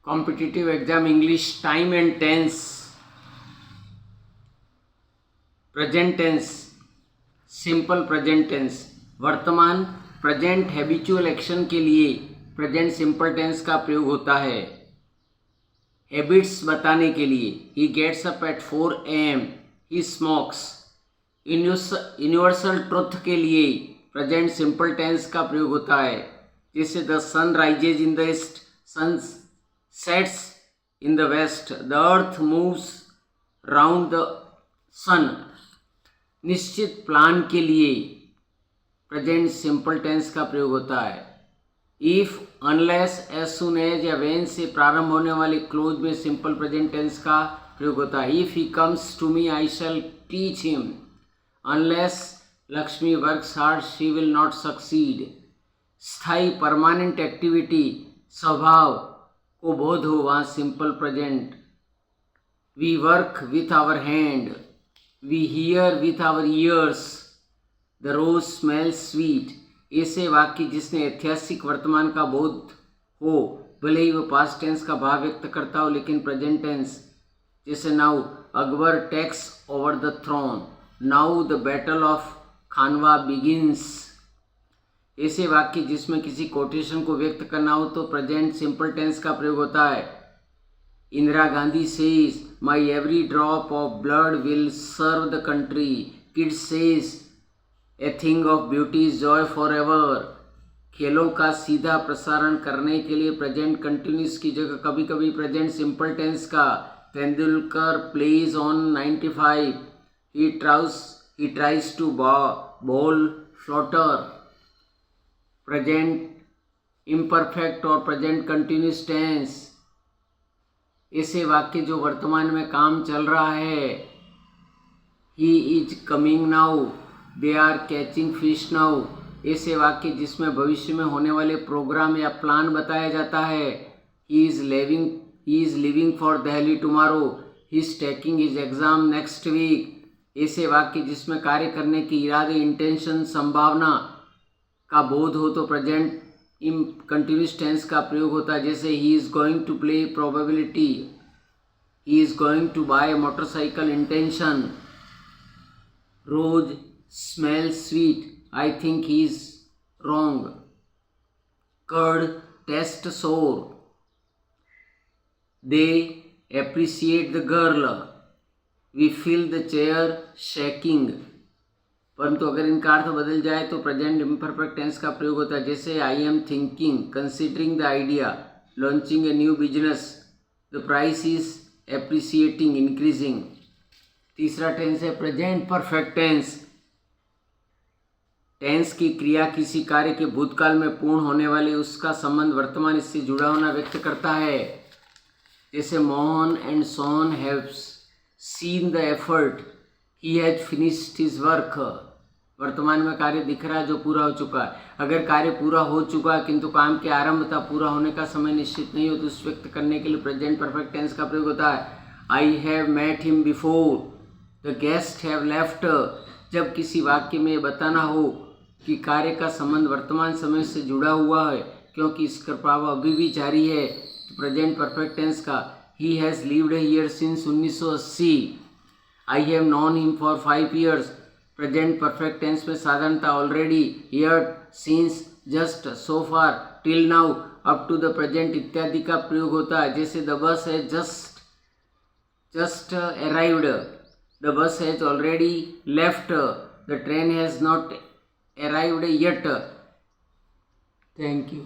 Competitive exam English time and tense, present tense, simple present tense, वर्तमान present habitual action के लिए present simple tense का प्रयोग होता है। हैबिट्स बताने के लिए he gets up at 4 AM, he smokes. Universal truth के लिए प्रेजेंट सिंपल टेंस का प्रयोग होता है, जैसे the sun rises in the east, sun sets in the west, the earth moves round the sun. निश्चित प्लान के लिए प्रेजेंट सिंपल टेंस का प्रयोग होता है। If, unless, as soon as या व्हेन से प्रारंभ होने वाले क्लोज में सिंपल प्रेजेंट टेंस का प्रयोग होता है। If he comes to me I shall teach him, unless Lakshmi works hard she will not succeed. स्थायी परमानेंट एक्टिविटी, स्वभाव को बोध हो, वहाँ simple present. We work with our hand, we hear with our ears, the rose smells sweet. ऐसे वाक्य जिसने ऐतिहासिक वर्तमान का बोध हो, भले ही वो पास्ट टेंस का भाव व्यक्त करता हो, लेकिन प्रेजेंट टेंस, जैसे now Akbar takes over the throne, now the battle of Khanwa begins. ऐसे वाक्य जिसमें किसी कोटेशन को व्यक्त करना हो तो प्रेजेंट सिंपल टेंस का प्रयोग होता है। Indira Gandhi says my every drop of blood will serve the country. Keats says a thing of beauty is joy forever. खेलों का सीधा प्रसारण करने के लिए प्रेजेंट कंटिन्यूस की जगह कभी कभी प्रेजेंट सिंपल टेंस का। Tendulkar plays on 95, he tries to bowl floater. Present imperfect और प्रेजेंट कंटिन्यूस टेंस, ऐसे वाक्य जो वर्तमान में काम चल रहा है। He is coming now, they are catching fish now. ऐसे वाक्य जिसमें भविष्य में होने वाले प्रोग्राम या प्लान बताया जाता है। He is living for Delhi tomorrow, he is taking his exam next week. ऐसे वाक्य जिसमें कार्य करने की इरादे, इंटेंशन, संभावना का बोध हो तो प्रेजेंट कंटिन्यूस टेंस का प्रयोग होता है, जैसे he is going to play, probability, he is going to buy motorcycle, intention. Rose smells sweet, I think he's wrong. Curd tastes sour, they appreciate the girl, we feel the chair shaking। परंतु अगर इनका अर्थ बदल जाए तो present imperfect tense का प्रयोग होता है, जैसे I am thinking, considering the idea, launching a new business, the price is appreciating, increasing. तीसरा टेंस है प्रेजेंट परफेक्ट टेंस। टेंस की क्रिया किसी कार्य के भूतकाल में पूर्ण होने वाले उसका संबंध वर्तमान इससे जुड़ा होना व्यक्त करता है, जैसे Mohan and Sohan have seen the effort, he has finished his work. वर्तमान में कार्य दिख रहा है जो पूरा हो चुका है। अगर कार्य पूरा हो चुका है किंतु काम के आरंभ तथा पूरा होने का समय निश्चित नहीं हो तो उस व्यक्त करने के लिए प्रेजेंट परफेक्ट टेंस का प्रयोग होता है। I have met him before, the guest have left. जब किसी वाक्य में बताना हो कि कार्य का संबंध वर्तमान समय से जुड़ा हुआ है क्योंकि इसका प्रभाव अभी भी जारी है, तो प्रेजेंट परफेक्ट टेंस का he has lived here since 1980, I have known him for 5 years। Present perfect tense में साधारणतः already, here, since, just, so far, till now, up to the present इत्यादि का प्रयोग होता है, जैसे द बस है just arrived, the bus has already left, the train has not arrived yet। Thank you.